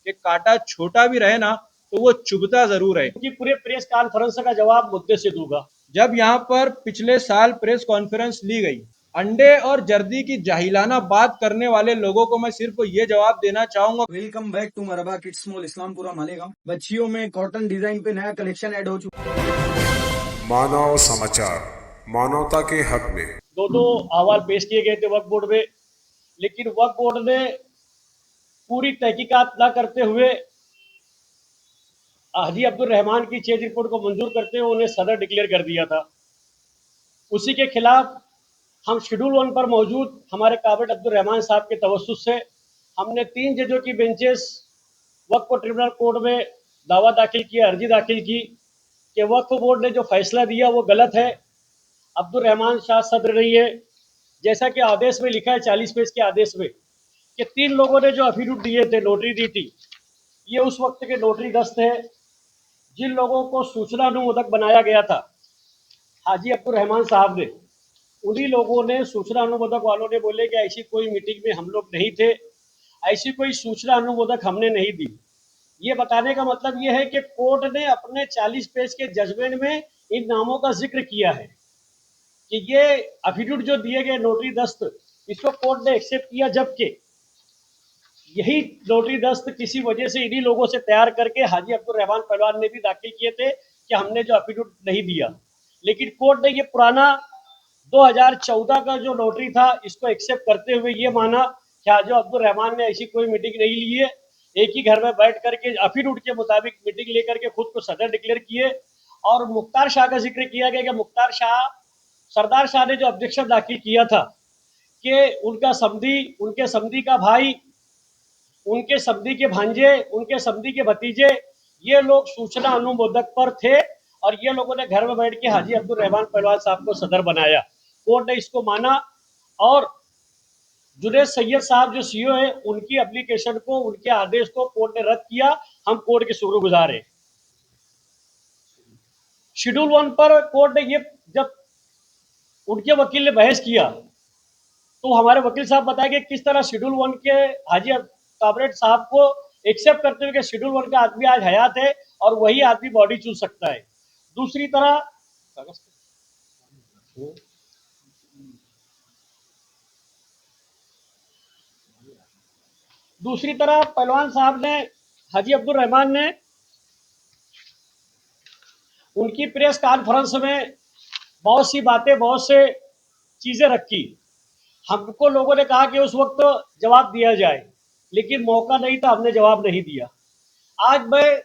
कि कांटा छोटा भी रहे ना तो वो चुभता जरूर है। कि पूरे प्रेस कॉन्फ्रेंस का जवाब मुद्दे से दूंगा। जब यहाँ पर पिछले साल प्रेस कॉन्फ्रेंस ली गई, अंडे और जर्दी की जाहिलाना बात करने वाले लोगों को मैं सिर्फ ये जवाब देना चाहूंगा। वेलकम बैक टू मरबा किड्स मॉल इस्लामपुरा मालेगांव। बच्चियों में कॉटन डिजाइन पे नया कलेक्शन ऐड हो चुका। मानव समाचार, मानवता के हक में दो अहवाल पेश किए गए थे वक्फ बोर्ड में, लेकिन वक्फ बोर्ड ने पूरी तहकीकात न करते हुए हाजी अब्दुल रहमान की चेंज रिपोर्ट को मंजूर करते हुए उन्हें सदर डिक्लेयर कर दिया था। उसी के खिलाफ हम शेड्यूल 1 पर मौजूद हमारे काबिल अब्दुल रहमान साहब के तवस्सुस से हमने 3 जजों की बेंचेस वक्फ ट्रिब्यूनल कोर्ट में दावा दाखिल किया, अर्जी दाखिल की कि वक्फ बोर्ड ने जो फैसला दिया वो गलत है, अब्दुल रहमान शाह सदर नहीं है। जैसा कि आदेश में लिखा है 40 पेज के आदेश में कि 3 लोगों ने जो अफिडेविट दिए थे, नोटरी दी थी, ये उस वक्त के नोटरी दस्त है जिन लोगों को सूचना अनुमोदक बनाया गया था हाजी अब्दुल रहमान साहब ने। उन्हीं लोगों ने, सूचना अनुमोदक वालों ने बोले कि ऐसी कोई मीटिंग में हम लोग नहीं थे, ऐसी कोई सूचना अनुमोदक हमने नहीं दी। ये बताने का मतलब ये है कि कोर्ट ने अपने 40 पेज के जजमेंट में इन नामों का जिक्र किया है कि ये अफिडेविट जो दिए गए नोटरी दस्त, इसको कोर्ट ने एक्सेप्ट किया, जबकि यही नोटरी दस्त किसी वजह से इन्हीं लोगों से तैयार करके हाजी अब्दुल रहमान पहलवान ने भी दाखिल किए थे कि हमने जो अफिडेविट नहीं दिया। लेकिन कोर्ट ने ये पुराना 2014 का जो नोटरी था इसको एक्सेप्ट करते हुए ये माना कि हाजी अब्दुल रहमान ने ऐसी कोई मीटिंग नहीं ली है, एक ही घर में बैठ करके अफिडेविट के मुताबिक मीटिंग लेकर के खुद को सदर डिक्लेयर किए। और मुख्तार शाह का जिक्र किया गया कि मुख्तार शाह, सरदार शाह ने जो ऑब्जेक्शन दाखिल किया था कि उनका समधी, उनके समधी का भाई, उनके समधी के भांजे, उनके समधी के भतीजे, ये लोग सूचना अनुमोदक पर थे और ये लोगों ने घर में बैठ के हाजी अब्दुल रहमान पहलवान साहब को सदर बनाया। कोर्ट ने इसको माना और जुनैद सैयद साहब जो सीईओ है उनकी एप्लीकेशन को, उनके आदेश को कोर्ट ने रद्द किया। हम कोर्ट के शुक्रगुजार हैं। शेड्यूल 1 पर कोर्ट ने ये, जब उनके वकील ने बहस किया तो हमारे वकील साहब बताए कि किस तरह शेड्यूल 1 के हाजी काबरेट साहब को एक्सेप्ट करते हुए कि शेड्यूल 1 का आदमी आज हयात है और वही आदमी बॉडी चुन सकता है। दूसरी तरह पहलवान साहब ने, हाजी अब्दुल रहमान ने उनकी प्रेस कॉन्फ्रेंस में बहुत सी बातें, बहुत से चीजें रखी। हमको लोगों ने कहा कि उस वक्त जवाब दिया जाए, लेकिन मौका नहीं था, हमने जवाब नहीं दिया। आज मैं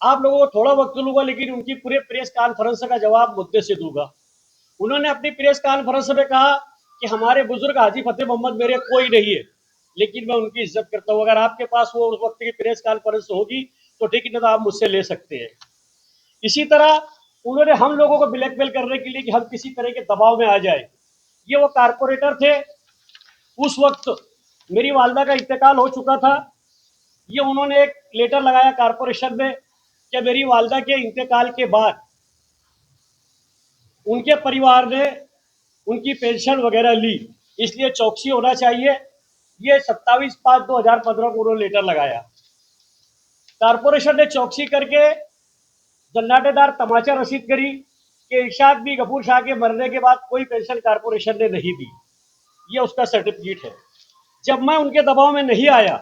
आप लोगों को थोड़ा वक्त लूंगा, लेकिन उनकी पूरे प्रेस कॉन्फ्रेंस का जवाब मुद्दे से दूंगा। उन्होंने अपनी प्रेस कॉन्फ्रेंस में कहा कि हमारे बुजुर्ग हाजी फतेह मोहम्मद मेरे कोई नहीं है, लेकिन मैं उनकी इज्जत करता हूँ। अगर आपके पास वो उस वक्त की प्रेस कॉन्फ्रेंस होगी तो ठीक है, तो आप मुझसे ले सकते हैं। इसी तरह उन्होंने हम लोगों को ब्लैकमेल करने के लिए कि हम किसी तरह के दबाव में आ जाए। ये वो कारपोरेटर थे, उस वक्त मेरी वालदा का इंतकाल हो चुका था। ये उन्होंने एक लेटर लगाया कारपोरेशन में कि मेरी वालदा के इंतकाल के बाद उनके परिवार ने उनकी पेंशन वगैरह ली, इसलिए चौकसी होना चाहिए। ये 27/5/2015 को उन्होंने लेटर लगाया। कारपोरेशन ने चौकसी करके जन्नाटेदार तमाचा रसीद करी कि इरशाद बी गफूर शाह के मरने के बाद कोई पेंशन कारपोरेशन ने नहीं दी। ये उसका सर्टिफिकेट है। जब मैं उनके दबाव में नहीं आया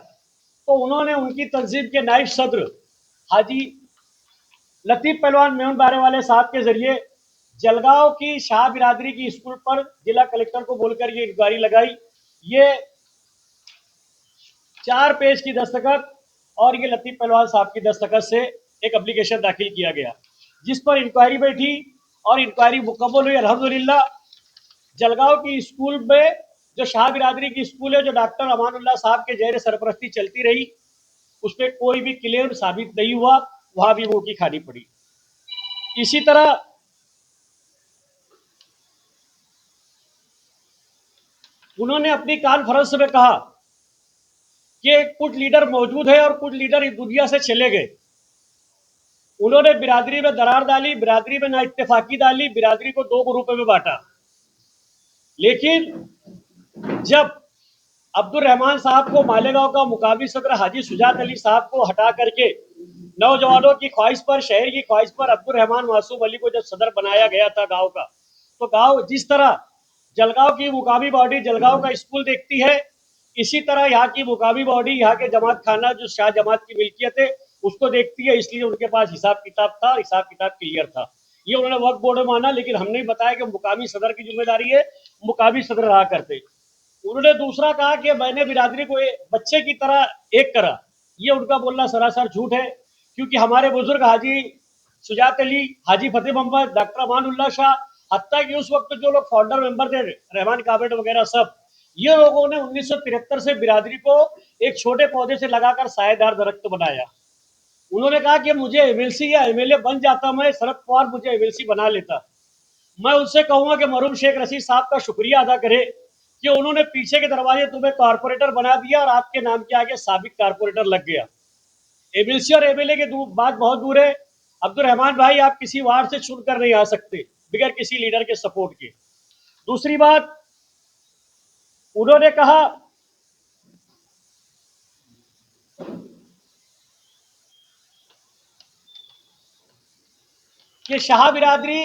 तो उन्होंने उनकी तंजीम के नायब सदर हाजी लतीफ पहलवान मेमन बारे वाले साहब के जरिए जलगांव की शाह बिरादरी की स्कूल पर जिला कलेक्टर को बोलकर ये इंक्वायरी लगाई। ये 4 पेज की दस्तखत और ये लतीफ पहलवान साहब की दस्तखत से एक एप्लीकेशन दाखिल किया गया, जिस पर इंक्वायरी बैठी और इंक्वायरी मुकम्मल हुई अल्हम्दुलिल्लाह। जलगांव की स्कूल में, जो शाह बिरादरी की स्कूल है, जो डॉक्टर अमानुल्लाह साहब के जेर सरपरस्ती चलती रही, उसमें कोई भी क्लेम साबित नहीं हुआ, वहां भी वो की खानी पड़ी। इसी तरह उन्होंने अपनी कॉन्फ्रेंस में कहा कि कुछ लीडर मौजूद है और कुछ लीडर इस दुनिया से चले गए। उन्होंने बिरादरी में दरार डाली, बिरादरी में ना इत्तेफाकी डाली, बिरादरी को 2 ग्रुपों में बांटा। लेकिन जब अब्दुल रहमान साहब को मालेगांव का मुकामी सदर हाजी सुजात अली साहब को हटा करके नौजवानों की ख्वाहिश पर, शहर की ख्वाहिश पर अब्दुल रहमान मासूम अली को जब सदर बनाया गया था गांव का, तो गांव जिस तरह जलगांव की मुकामी बॉडी जलगांव का स्कूल देखती है, इसी तरह यहाँ की मुकामी बॉडी यहाँ के जमात खाना जो शाह जमात की मिल्कियत है उसको देखती है। इसलिए उनके पास हिसाब किताब था, हिसाब किताब क्लियर था। ये उन्होंने वक्फ बोर्ड में माना, लेकिन हमने बताया कि मुकामी सदर की जिम्मेदारी है, मुकामी सदर रहा करते। उन्होंने दूसरा कहा कि मैंने बिरादरी को बच्चे की तरह एक करा। ये उनका बोलना सरासर झूठ है, क्योंकि हमारे बुजुर्ग हाजी सुजात अली, हाजी फतेह मोहम्मद, डॉक्टर अमानुल्लाह शाह, हत्ता कि उस वक्त जो लोग फाउंडर मेंबर थे, रहमान काबिनेट वगैरह सब, ये लोगों ने 1973 से बिरादरी को एक छोटे पौधे से लगाकर सायेदार दरख्त बनाया। उन्होंने कहा कि मुझे एमएलसी या एमएलए बन जाता, मैं शरद पवार मुझे एमएलसी बना लेता। मैं उनसे कहूंगा कि मरहूम शेख रशीद साहब का शुक्रिया अदा करे कि उन्होंने पीछे के दरवाजे तुम्हें कारपोरेटर बना दिया और आपके नाम के आगे साबिक कारपोरेटर लग गया। एमएलसी और एमएलए के बात बहुत दूर है। अब्दुल रहमान भाई, आप किसी वार्ड से चुनकर नहीं आ सकते बगैर किसी लीडर के सपोर्ट के। दूसरी बात, उन्होंने कहा कि शाह बिरादरी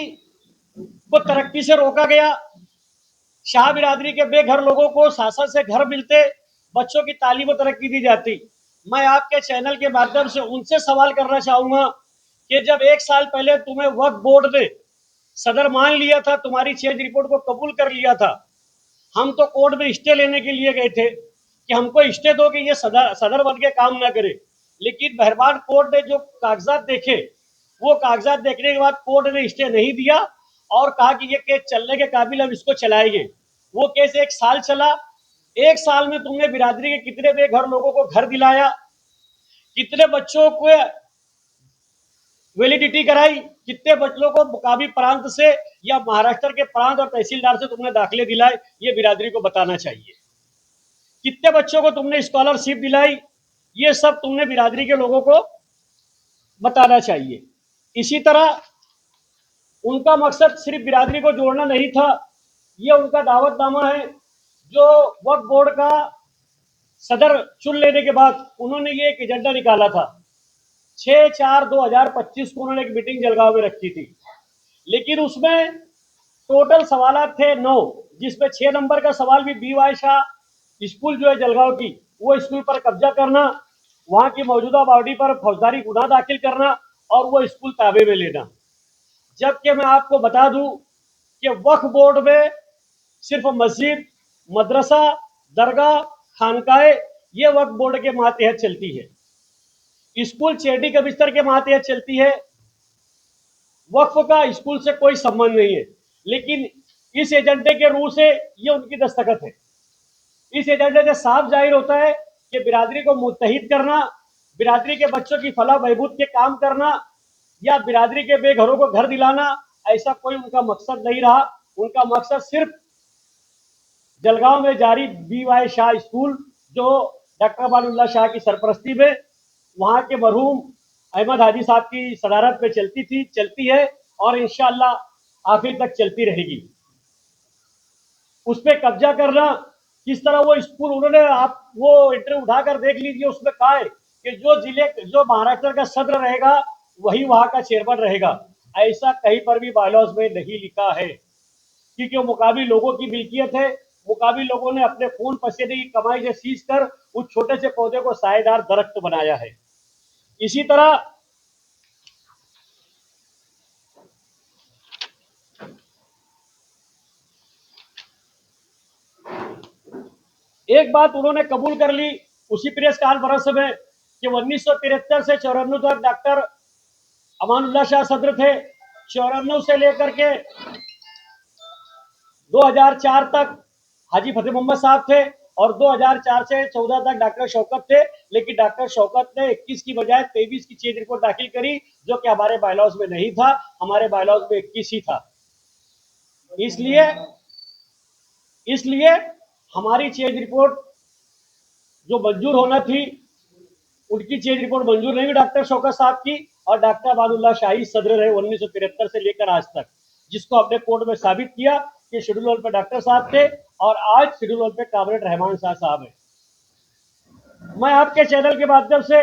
को तरक्की से रोका गया। शाह बिरादरी के बेघर लोगों को शासन से घर मिलते, बच्चों की तालीम और तरक्की दी जाती। मैं आपके चैनल के माध्यम से उनसे सवाल करना चाहूंगा कि जब 1 साल पहले तुम्हें वक्फ बोर्ड ने सदर मान लिया था, तुम्हारी चेंज रिपोर्ट को कबूल कर लिया था, हम तो कोर्ट में स्टे लेने के लिए गए थे कि हमको स्टे दो कि ये सदर बन के काम ना करे। लेकिन मेहरबान कोर्ट ने जो कागजात देखे, वो कागजात देखने के बाद कोर्ट ने स्टे नहीं दिया और कहा कि ये केस चलने के काबिल, अब इसको चलाएंगे। वो केस 1 साल चला। 1 साल में तुमने बिरादरी के कितने बेघर लोगों को घर दिलाया, कितने बच्चों को वैलिडिटी कराई, कितने बच्चों को मुकामी प्रांत से या महाराष्ट्र के प्रांत और तहसीलदार से तुमने दाखिले दिलाए, ये बिरादरी को बताना चाहिए। कितने बच्चों को तुमने स्कॉलरशिप दिलाई, ये सब तुमने बिरादरी के लोगों को बताना चाहिए। इसी तरह उनका मकसद सिर्फ बिरादरी को जोड़ना नहीं था, ये उनका दावतनामा है जो वक्फ बोर्ड का सदर चुन लेने के बाद उन्होंने ये एक एजेंडा निकाला था। 6/4/2025 को उन्होंने एक मीटिंग जलगांव में रखी थी, लेकिन उसमें टोटल सवाल थे 9, जिसमें 6 नंबर का सवाल भी BY शाह स्कूल जो है जलगांव की, वो स्कूल पर कब्जा करना, वहां की मौजूदा बॉडी पर फौजदारी गुना दाखिल करना और वो स्कूल ताबे में लेना। जबकि मैं आपको बता दूं कि वक्फ बोर्ड में सिर्फ मस्जिद, मदरसा, दरगाह, खानकाए ये वक्फ बोर्ड के मातहत चलती है। स्कूल चैरिटी के बिस्तर के मातहत चलती है। वक्फ का स्कूल से कोई संबंध नहीं है, लेकिन इस एजेंडे के रूह से ये उनकी दस्तखत है। इस एजेंडे से साफ जाहिर होता है कि बिरादरी को मुत्तहिद करना, बिरादरी के बच्चों की फलाह बहबूद के काम करना या बिरादरी के बेघरों को घर दिलाना, ऐसा कोई उनका मकसद नहीं रहा। उनका मकसद सिर्फ जलगांव में जारी BY शाह स्कूल जो डॉक्टर अमानुल्लाह शाह की सरपरस्ती में वहां के मरहूम अहमद हाजी साहब की सदारत में चलती थी, चलती है और इंशाअल्लाह आखिर तक चलती रहेगी। उस पर कब्जा करना, किस तरह वो स्कूल उन्होंने, आप वो इंटरव्यू उठाकर देख लीजिए, उसमें कहा है कि जो महाराष्ट्र का सदर रहेगा वही वहां का चेयरमैन रहेगा। ऐसा कहीं पर भी बायलॉज में नहीं लिखा है, क्योंकि वो मुकामी लोगों की मिल्कियत है। मुकामी लोगों ने अपने खून पसीने की कमाई से सींच कर उस छोटे से पौधे को सायेदार दरख्त बनाया है। इसी तरह एक बात उन्होंने कबूल कर ली उसी प्रेस कॉन्फ्रेंस में कि 1973 से 94 तक डॉक्टर अमानुल्लाह शाह सदर थे, 94 से लेकर के 2004 तक हाजी फतेह मोहम्मद साहब थे और 2004 से 14 तक डॉक्टर शौकत थे। लेकिन डॉक्टर शौकत ने 21 की बजाय 23 की चेंज रिपोर्ट दाखिल करी, जो कि हमारे बायलॉज में नहीं था। हमारे बायलॉज में 21 ही था। इसलिए हमारी चेंज रिपोर्ट जो मंजूर होना थी, उनकी चेंज रिपोर्ट मंजूर नहीं हुई डॉक्टर शौकत साहब की, और डॉक्टर अमानुल्लाह शाही सदर रहे 1973 से लेकर आज तक, जिसको हमने कोर्ट में साबित किया कि शेड्यूल वन पे डॉक्टर साहब थे और आज शेड्यूल वन पे काबिनेट रहमान शाह साहब है। मैं आपके चैनल के माध्यम से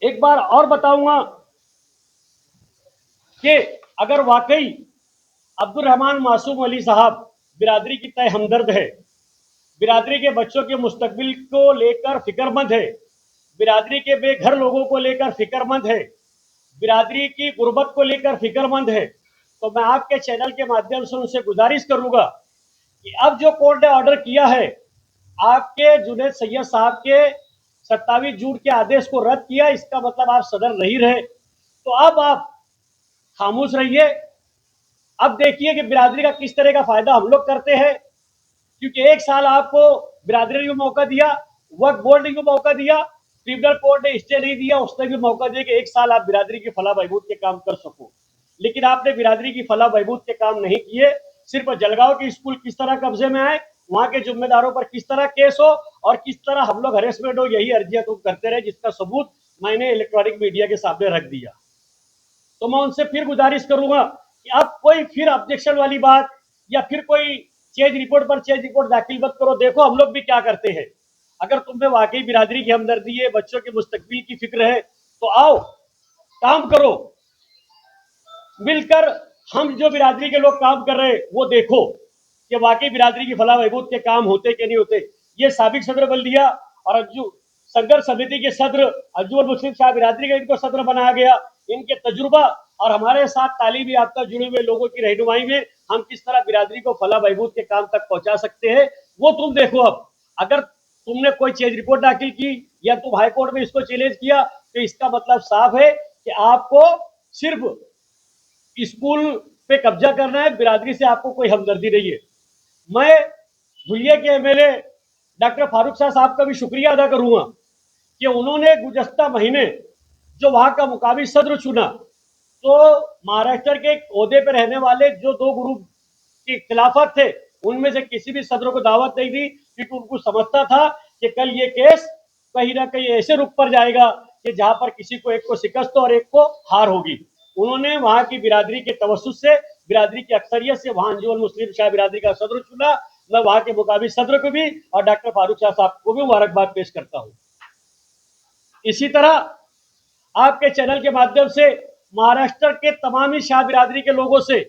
एक बार और बताऊंगा कि अगर वाकई अब्दुल रहमान मासूम अली साहब बिरादरी की तय हमदर्द है, बिरादरी के बच्चों के मुस्तकबिल को लेकर फिक्रमंद है, बिरादरी के बेघर लोगों को लेकर फिक्रमंद है, बिरादरी की गुर्बत को लेकर फिक्रमंद है, तो मैं आपके चैनल के माध्यम से उनसे गुजारिश करूंगा कि अब जो कोर्ट ने ऑर्डर किया है, आपके जुनैद सैयद साहब के 27 जून के आदेश को रद्द किया, इसका मतलब आप सदर नहीं रहे, तो अब आप खामोश रहिए। अब देखिए कि बिरादरी का किस तरह का फायदा हम लोग करते हैं, क्योंकि एक साल आपको बिरादरी ने मौका दिया, वक्फ बोर्ड ने मौका दिया, ट्रिब्यूनल कोर्ट ने स्टे नहीं दिया, उसने भी मौका दिया कि एक साल आप बिरादरी की फलाह बहबूद के काम कर सको, लेकिन आपने बिरादरी की फलाह बहबूद के काम नहीं किए। सिर्फ जलगांव के स्कूल किस तरह कब्जे में आए, वहां के जिम्मेदारों पर किस तरह केस हो और किस तरह हम लोग हरेसमेंट हो, यही अर्जियां तुम करते रहे, जिसका सबूत मैंने इलेक्ट्रॉनिक मीडिया के सामने रख दिया। तो मैं उनसे फिर गुजारिश करूंगा कि अब कोई फिर ऑब्जेक्शन वाली बात या फिर कोई चेंज रिपोर्ट पर चेंज रिपोर्ट दाखिल मत करो। देखो हम लोग भी क्या करते हैं, अगर तुम्हें वाकई बिरादरी की हमदर्दी है, बच्चों के मुस्तकबिल की फिक्र है, तो आओ काम करो मिलकर। हम जो बिरादरी के लोग काम कर रहे हैं वो देखो कि वाकई बिरादरी की फलाह बहबूद के काम होते कि नहीं होते। ये साबिक सदर बल्दिया और अंजू संघर्ष समिति के सदर अंजुमन मुस्लिम शाह बिरादरी का इनको सदर बनाया गया। इनके तजुर्बा और हमारे साथ तालीमी याफ्ता जुड़े हुए लोगों की रहनुमाई में हम किस तरह बिरादरी को फलाह बहबूद के काम तक पहुंचा सकते हैं, वो तुम देखो। अब अगर तुमने कोई चेंज रिपोर्ट दाखिल की या तुम हाईकोर्ट में इसको चैलेंज किया, तो इसका मतलब साफ है कि आपको सिर्फ स्कूल पे कब्जा करना है, बिरादरी से आपको कोई हमदर्दी नहीं है। मैं धुलिया के एमएलए डॉक्टर फारूक शाह साहब का भी शुक्रिया अदा करूंगा कि उन्होंने गुज़श्ता महीने जो वहां का मुकामी सदर चुना, तो महाराष्ट्र के ओहदे पर रहने वाले जो दो ग्रुप के खिलाफत थे, उनमें से किसी भी सदर को दावत नहीं दी, क्योंकि उनको समझता था कि कल ये केस कहीं ना कहीं ऐसे रुख पर जाएगा कि जहां पर किसी को एक को शिकस्त और एक को हार होगी। उन्होंने वहां की बिरादरी के तवस्सुस से, बिरादरी की अक्सरियत से वहां अंजुमन मुस्लिम शाह बिरादरी का सदर चुना। मैं वहां के मुकामी सदर को भी और डॉक्टर फारूक शाह साहब को भी मुबारकबाद पेश करता हूं। इसी तरह आपके चैनल के माध्यम से महाराष्ट्र के तमाम ही शाह बिरादरी के लोगों से,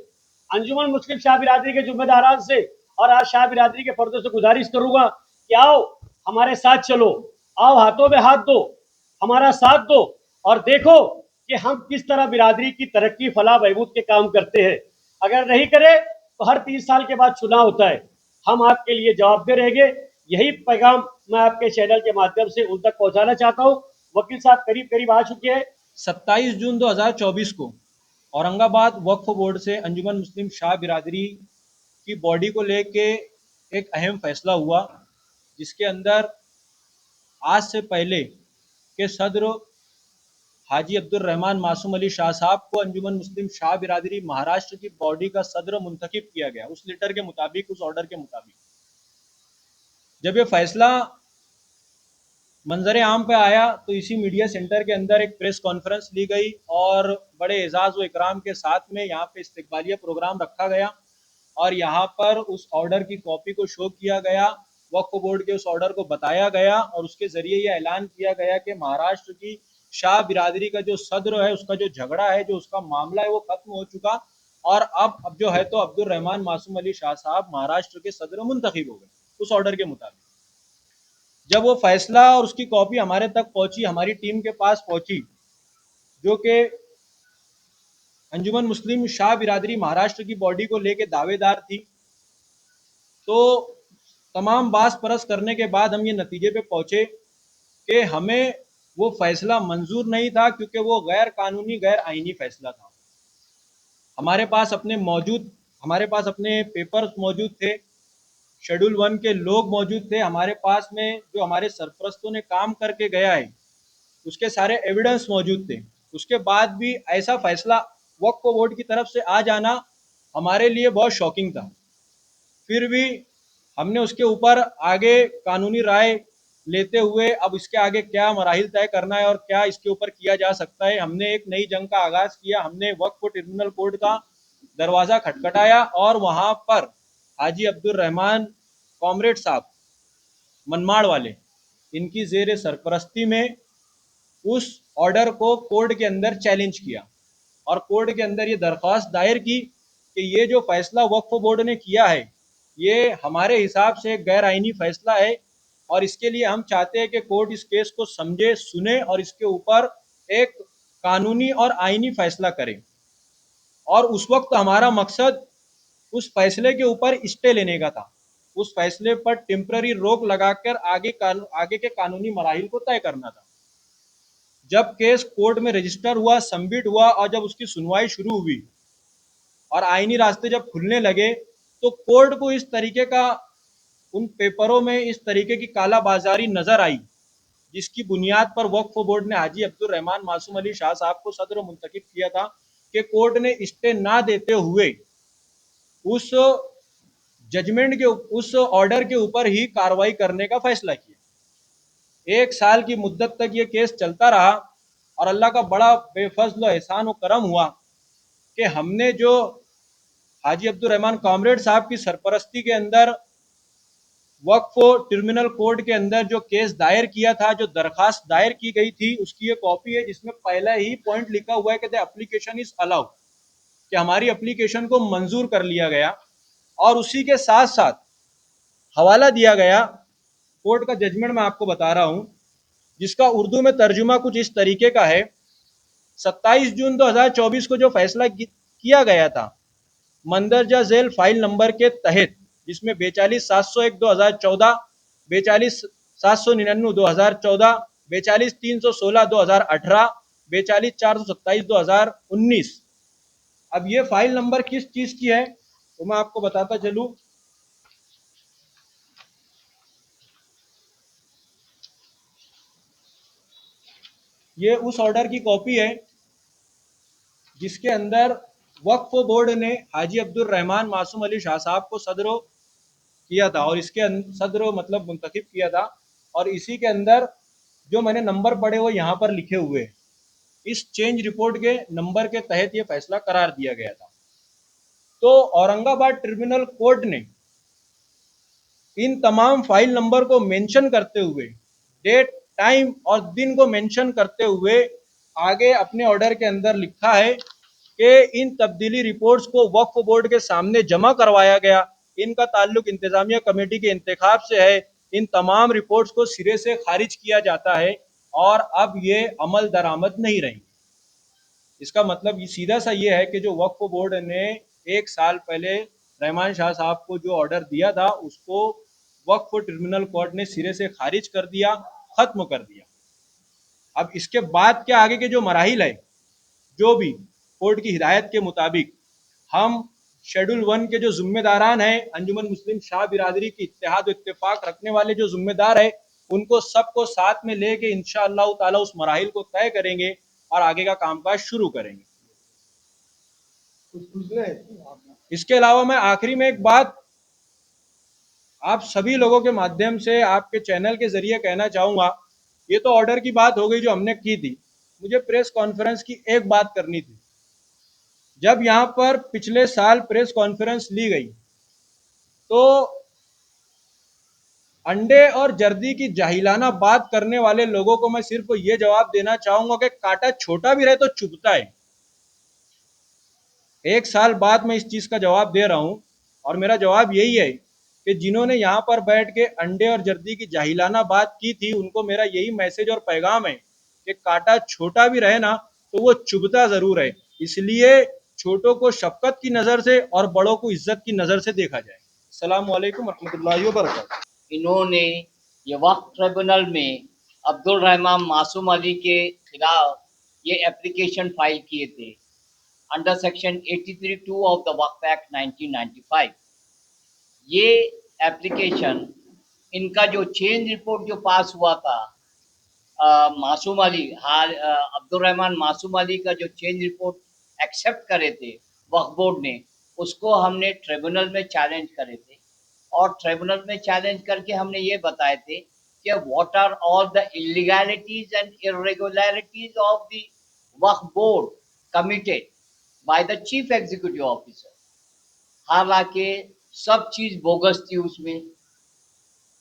अंजुमन मुस्लिम शाह बिरादरी के जिम्मेदारान से और आज शाह बिरादरी के पर्दों से गुजारिश करूंगा कि आओ हमारे साथ चलो, आओ हाथों में हाथ दो, हमारा साथ दो और देखो कि हम किस तरह बिरादरी की तरक्की फलाह बहबूद के काम करते हैं। अगर नहीं करे तो हर 3 साल के बाद चुनाव होता है, हम आपके लिए जवाबदेह रहेंगे। यही पैगाम मैं आपके चैनल के माध्यम से उन तक पहुंचाना चाहता हूं। वकील साहब करीब करीब आ चुके हैं। 27 जून 2024 को औरंगाबाद वक्फ बोर्ड से अंजुमन मुस्लिम शाह बिरादरी की बॉडी को लेके एक अहम फैसला हुआ, जिसके अंदर आज से पहले के सदर हाजी अब्दुल रहमान मासूम अली शाह साहब को अंजुमन मुस्लिम शाह बिरादरी महाराष्ट्र की बॉडी का सदर मुंतखब किया गया, उस लेटर के मुताबिक, उस ऑर्डर के मुताबिक। जब ये फैसला मंजर आम पे आया तो इसी मीडिया सेंटर के अंदर एक प्रेस कॉन्फ्रेंस ली गई और बड़े एजाज व इकराम के साथ में यहाँ पे इस्तकबालिया प्रोग्राम रखा गया और यहाँ पर उस ऑर्डर की कॉपी को शो किया गया, वक्फ बोर्ड के उस ऑर्डर को बताया गया और उसके जरिए ये ऐलान किया गया कि महाराष्ट्र की शाह बिरादरी का जो सदर है, उसका जो झगड़ा है, जो उसका मामला है, वो खत्म हो चुका और अब जो है तो अब्दुल रहमान मासूम अली शाह साहब महाराष्ट्र के सदर मुंतखब हो गए उस ऑर्डर के मुताबिक। जब वो फैसला और उसकी कॉपी हमारे तक पहुंची, हमारी टीम के पास पहुंची, जो कि अंजुमन मुस्लिम शाह बिरादरी महाराष्ट्र की बॉडी को लेके दावेदार थी, तो तमाम बास परस करने के बाद हम ये नतीजे पे पहुंचे कि हमें वो फैसला मंजूर नहीं था, क्योंकि वो गैर कानूनी, गैर आईनी फैसला था। हमारे पास अपने पेपर्स मौजूद थे, शेड्यूल 1 के लोग मौजूद थे, हमारे पास में जो हमारे सरपरस्तों ने काम करके गया है उसके सारे एविडेंस मौजूद थे। उसके बाद भी ऐसा फैसला वक्फ बोर्ड की तरफ से आ जाना हमारे लिए बहुत शॉकिंग था। फिर भी हमने उसके ऊपर आगे कानूनी राय लेते हुए अब इसके आगे क्या मराहिल तय करना है और क्या इसके ऊपर किया जा सकता है, हमने एक नई जंग का आगाज किया। हमने वक्फ ट्रिब्यूनल कोर्ट का दरवाज़ा खटखटाया और वहाँ पर हाजी अब्दुल रहमान कॉमरेड साहब मनमाड़ वाले, इनकी ज़ेर सरपरस्ती में उस ऑर्डर को कोर्ट के अंदर चैलेंज किया और कोर्ट के अंदर ये दरख्वास्त दायर की कि ये जो फैसला वक्फ बोर्ड ने किया है ये हमारे हिसाब से एक गैर आइनी फैसला है और इसके लिए हम चाहते हैं कि कोर्ट इस केस को समझे, सुने और इसके ऊपर एक कानूनी और आइनी फैसला करे। और उस वक्त हमारा मकसद उस फैसले के ऊपर स्टे लेने का था, उस फैसले पर टेम्पररी रोक लगाकर आगे के कानूनी मराहिल को तय करना था। जब केस कोर्ट में रजिस्टर हुआ, सबमिट हुआ और जब उसकी सुनवाई शुरू हुई और आईनी रास्ते जब खुलने लगे तो कोर्ट को इस तरीके का उन पेपरों में इस तरीके की कालाबाजारी नजर आई जिसकी बुनियाद पर वक्फ बोर्ड ने हाजी अब्दुल रहमान मासूम अली शाह साहब को सदर मुंतखब किया था कि कोर्ट ने स्टे ना देते हुए उस जजमेंट के उस ऑर्डर के ऊपर ही कार्रवाई करने का फैसला किया। 1 साल की मुद्दत तक ये केस चलता रहा और अल्लाह का बड़ा बेफजल एहसान व करम हुआ कि हमने जो हाजी अब्दुल रहमान कॉमरेड साहब की सरपरस्ती के अंदर वक्फ ट्रिब्यूनल कोर्ट के अंदर जो केस दायर किया था, जो दरखास्त दायर की गई थी, उसकी ये कॉपी है जिसमें पहला ही पॉइंट लिखा हुआ है कि द एप्लीकेशन इज अलाउड, कि हमारी एप्लीकेशन को मंजूर कर लिया गया और उसी के साथ साथ हवाला दिया गया कोर्ट का जजमेंट मैं आपको बता रहा हूं जिसका उर्दू में तर्जुमा कुछ इस तरीके का है। 27 जून 2024 को जो फैसला किया गया था मंदरजा झेल फाइल नंबर के तहत जिसमें 42,701/2014, 42,799 2014, 42,316 2018, 42,427 2019। अब ये फाइल नंबर किस चीज की है तो मैं आपको बताता चलूं। ये उस ऑर्डर की कॉपी है जिसके अंदर वक्फ बोर्ड ने हाजी अब्दुल रहमान मासूम अली शाह साहब को सदर किया था और इसके सदर मतलब मुंतखब किया था और इसी के अंदर जो मैंने नंबर पढ़े वो यहाँ पर लिखे हुए हैं। इस चेंज रिपोर्ट के नंबर के तहत ये फैसला करार दिया गया था। तो औरंगाबाद ट्रिब्यूनल कोर्ट ने इन तमाम फाइल नंबर को मेंशन करते हुए, डेट, टाइम और दिन को मेंशन करते हुए आगे अपने ऑर्डर के अंदर लिखा है कि इन तब्दीली रिपोर्ट्स को वक्फ बोर्ड के सामने जमा करवाया गया, इनका ताल्लुक इंतजामिया कमेटी के इंतखाब से है, इन तमाम रिपोर्ट्स को सिरे से खारिज किया जाता है और अब ये अमल दरामद नहीं रहेंगी। इसका मतलब सीधा सा ये है कि जो वक्फ बोर्ड ने 1 साल पहले रहमान शाह साहब को जो ऑर्डर दिया था उसको वक्फ ट्रिब्यूनल कोर्ट ने सिरे से खारिज कर दिया, खत्म कर दिया। अब इसके बाद के आगे के जो मराहिल है, जो भी कोर्ट की हिदायत के मुताबिक हम शेड्यूल 1 के जो जिम्मेदारान हैं, अंजुमन मुस्लिम शाह बिरादरी की इत्तेहाद इत्तेफाक रखने वाले जो जिम्मेदार है, उनको सबको साथ में लेके इंशाअल्लाह ताला उस मराहिल को तय करेंगे और आगे का कामकाज शुरू करेंगे। इसके अलावा मैं आखिरी में एक बात आप सभी लोगों के माध्यम से आपके चैनल के जरिए कहना चाहूंगा। ये तो ऑर्डर की बात हो गई जो हमने की थी, मुझे प्रेस कॉन्फ्रेंस की एक बात करनी थी। जब यहाँ पर पिछले साल प्रेस कॉन्फ्रेंस ली गई तो अंडे और जर्दी की जाहिलाना बात करने वाले लोगों को मैं सिर्फ ये जवाब देना चाहूंगा कि कांटा छोटा भी रहे तो चुभता है। 1 साल बाद मैं इस चीज का जवाब दे रहा हूं और मेरा जवाब यही है कि जिन्होंने यहाँ पर बैठ के अंडे और जर्दी की जाहिलाना बात की थी उनको मेरा यही मैसेज और पैगाम है कि कांटा छोटा भी रहे ना तो वो चुभता जरूर है, इसलिए छोटों को शफकत की नजर से और बड़ों को इज्जत की नजर से देखा जाए। अस्सलाम वालेकुम रहमतुल्लाहि व बरकातहू। इन्होंने ये वक्फ ट्रिब्यूनल में अब्दुल रहमान मासूम अली के खिलाफ ये एप्लीकेशन फाइल किए थे under section 83(2) of the Waqf act 1995। ये एप्लीकेशन इनका जो चेंज रिपोर्ट जो पास हुआ था मासूम अली अब्दुल रहमान मासूम अली का जो चेंज रिपोर्ट एक्सेप्ट करे थे वक्फ बोर्ड ने, उसको हमने ट्रिब्यूनल में चैलेंज करे थे और ट्रिब्यूनल में चैलेंज करके हमने ये बताए थे कि what are all the illegalities and irregularities of the Waqf board committed by the chief executive officer. हालांकि सब चीज़ बोगस थी उसमें,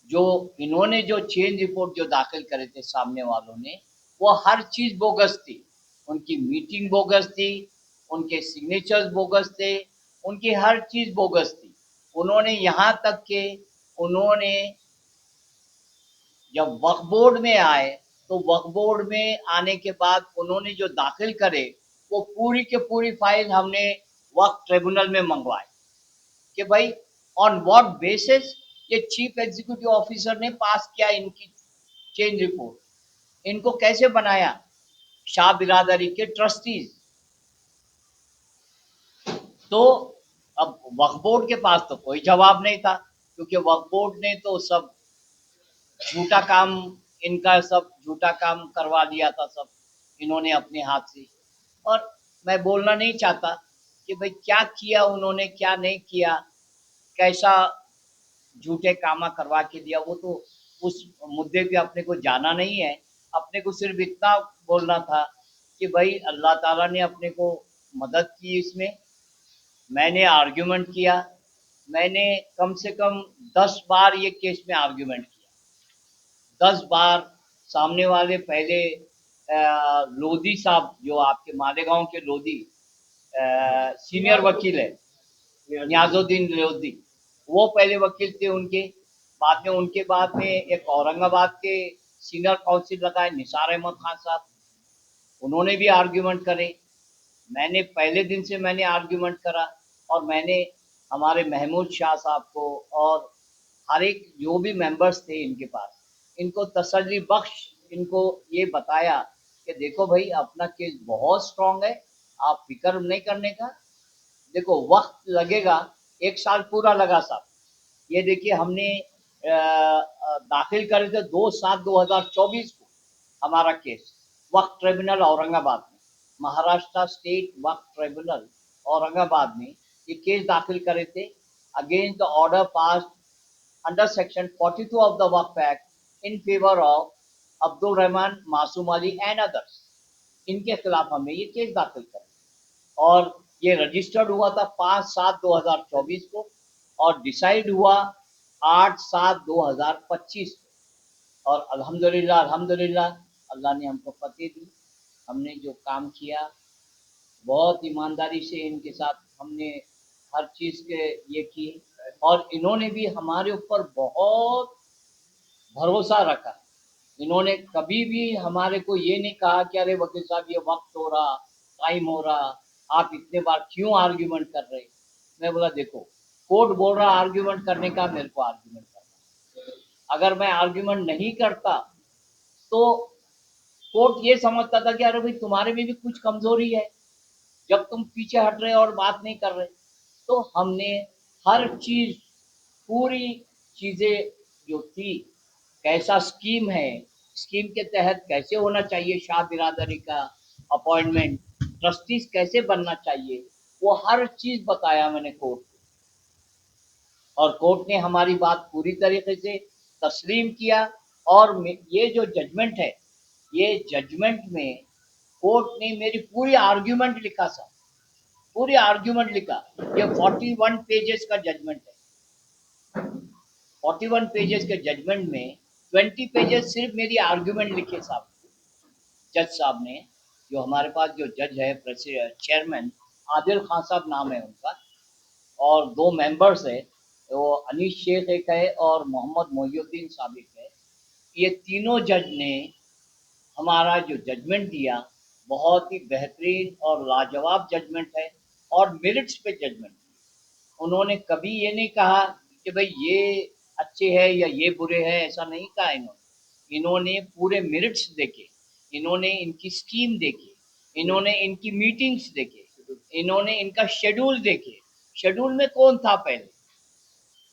जो इन्होंने जो चेंज रिपोर्ट जो दाखिल करे थे सामने वालों ने, वो हर चीज़ बोगस थी। उनकी मीटिंग बोगस थी, उनके सिग्नेचर्स बोगस थे, उनकी हर चीज़ बोगस थी। उन्होंने यहाँ तक के उन्होंने जब वक्फ बोर्ड में आए तो वक्फ बोर्ड में आने के बाद उन्होंने जो दाखिल करे वो पूरी के पूरी फाइल हमने वक्फ ट्रिब्यूनल में मंगवाई कि भाई ऑन व्हाट बेसिस ये चीफ एग्जीक्यूटिव ऑफिसर ने पास किया इनकी चेंज रिपोर्ट, इनको कैसे बनाया शाह बिरादरी के ट्रस्टीज। तो अब वक्फ बोर्ड के पास तो कोई जवाब नहीं था, क्योंकि वक्फ बोर्ड ने तो सब झूठा काम, इनका सब झूठा काम करवा दिया था सब इन्होंने अपने हाथ से। और मैं बोलना नहीं चाहता कि भाई क्या किया उन्होंने, क्या नहीं किया, कैसा झूठे कामा करवा के दिया, वो तो उस मुद्दे पे अपने को जाना नहीं है। अपने को सिर्फ इतना बोलना था कि भाई अल्लाह ताला ने अपने को मदद की इसमें। मैंने आर्ग्यूमेंट किया, मैंने कम से कम 10 बार ये केस में आर्ग्यूमेंट किया। 10 बार सामने वाले पहले लोधी साहब जो आपके मालेगांव के लोधी सीनियर वकील है नियाजुद्दीन लोधी, वो पहले वकील थे उनके। बाद में उनके बाद में एक औरंगाबाद के सीनियर काउंसिल लगाए निसार अहमद खान साहब, उन्होंने भी आर्ग्यूमेंट करे। मैंने पहले दिन से मैंने आर्ग्यूमेंट करा और मैंने हमारे महमूद शाह साहब को और हर एक जो भी मेंबर्स थे इनके पास, इनको तसल्ली बख्श इनको ये बताया कि देखो भाई अपना केस बहुत स्ट्रांग है, आप फिक्र नहीं करने का। देखो वक्त लगेगा, 1 साल पूरा लगा साहब। ये देखिए हमने दाखिल करे थे 2/7/2024 को हमारा केस वक्फ ट्रिब्यूनल औरंगाबाद में, महाराष्ट्र स्टेट वक्फ ट्रिब्यूनल औरंगाबाद में ये केस दाखिल करे थे against the order passed under section 42 of the Waqf act in favour of Abdul Rahman मासूम अली एंड अदर्स। इनके खिलाफ हमने ये केस दाखिल करे और ये रजिस्टर्ड हुआ था 5/7/2024 को और डिसाइड हुआ 8/7/2025 को। और अल्हम्दुलिल्लाह अल्हम्दुलिल्लाह अल्लाह ने हमको फतेह दी। हमने जो काम किया बहुत ईमानदारी से इनके साथ हमने हर चीज़ के ये की और इन्होंने भी हमारे ऊपर बहुत भरोसा रखा। इन्होंने कभी भी हमारे को ये नहीं कहा कि अरे वकील साहब ये वक्त हो रहा, टाइम हो रहा, आप इतने बार क्यों आर्ग्यूमेंट कर रहे। मैं बोला देखो कोर्ट बोल रहा आर्ग्यूमेंट करने का, मेरे को आर्ग्यूमेंट करना। अगर मैं आर्ग्यूमेंट नहीं करता तो कोर्ट ये समझता था कि अरे भाई तुम्हारे में भी कुछ कमजोरी है जब तुम पीछे हट रहे और बात नहीं कर रहे। तो हमने हर चीज़ पूरी चीज़ें जो थी, कैसा स्कीम है, स्कीम के तहत कैसे होना चाहिए शाह बिरादरी का अपॉइंटमेंट, ट्रस्टीज कैसे बनना चाहिए, वो हर चीज़ बताया मैंने कोर्ट को। और कोर्ट ने हमारी बात पूरी तरीके से तस्लीम किया। और ये जो जजमेंट है, ये जजमेंट में कोर्ट ने मेरी पूरी आर्ग्यूमेंट लिखा सर, पूरी आर्ग्यूमेंट लिखा। ये 41 पेजेस का जजमेंट है। 41 पेजेस के जजमेंट में 20 पेजेस सिर्फ मेरी आर्ग्यूमेंट लिखे साहब, जज साहब ने। जो हमारे पास जो जज है चेयरमैन आदिल खान साहब नाम है उनका, और 2 मेंबर्स है, वो अनीस शेख एक है और मोहम्मद मोहिउद्दीन साहब एक है। ये तीनों जज ने हमारा जो जजमेंट दिया बहुत ही बेहतरीन और लाजवाब जजमेंट है और मेरिट्स पे जजमेंट। उन्होंने कभी ये नहीं कहा कि भाई ये अच्छे हैं या ये बुरे हैं, ऐसा नहीं कहा इन्होंने। इन्होंने पूरे मेरिट्स देखे, इन्होंने इनकी स्कीम देखी, इन्होंने इनकी मीटिंग्स देखे, इन्होंने इनका शेड्यूल देखे। शेड्यूल में कौन था पहले,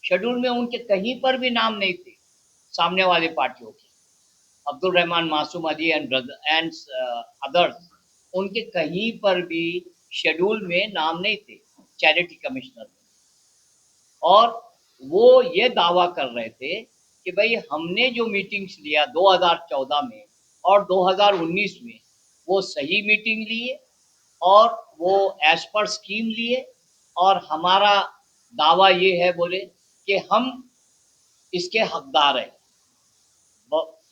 शेड्यूल में उनके कहीं पर भी नाम नहीं थे सामने वाले पार्टियों के, अब्दुल रहमान मासूम अली एंड अदर्स, उनके कहीं पर भी शेड्यूल में नाम नहीं थे चैरिटी कमिश्नर में। और वो ये दावा कर रहे थे कि भाई हमने जो मीटिंग्स लिया 2014 में और 2019 में वो सही मीटिंग लिए और वो एज पर स्कीम लिए। और हमारा दावा ये है बोले कि हम इसके हकदार है।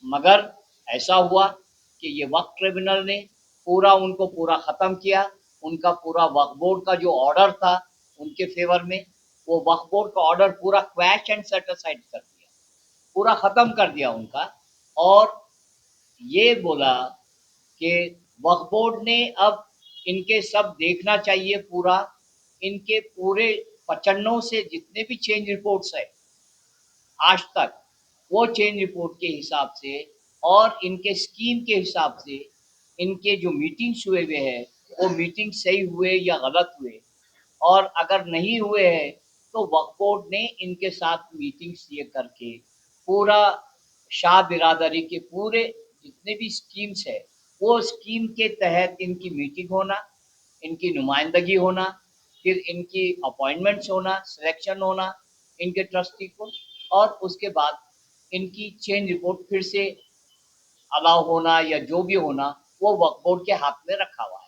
मगर ऐसा हुआ कि ये वक्फ ट्रिब्यूनल ने उनको पूरा ख़त्म किया। उनका पूरा वक्फ बोर्ड का जो ऑर्डर था उनके फेवर में, वो वक्फ बोर्ड का ऑर्डर पूरा क्वैश एंड सेट असाइड कर दिया, पूरा ख़त्म कर दिया उनका। और ये बोला कि वक्फ बोर्ड ने अब इनके सब देखना चाहिए पूरा, इनके पूरे 95 से जितने भी चेंज रिपोर्ट्स है आज तक, वो चेंज रिपोर्ट के हिसाब से और इनके स्कीम के हिसाब से इनके जो मीटिंग्स हुए हैं वो मीटिंग सही हुए या गलत हुए, और अगर नहीं हुए हैं तो वक्फ बोर्ड ने इनके साथ मीटिंग्स ये करके पूरा शाह बिरादरी के पूरे जितने भी स्कीम्स है वो स्कीम के तहत इनकी मीटिंग होना, इनकी नुमाइंदगी होना, फिर इनकी अपॉइंटमेंट्स होना, सिलेक्शन होना इनके ट्रस्टी को, और उसके बाद इनकी चेंज रिपोर्ट फिर से अलाउ होना या जो भी होना वो वक्फ बोर्ड के हाथ में रखा हुआ है।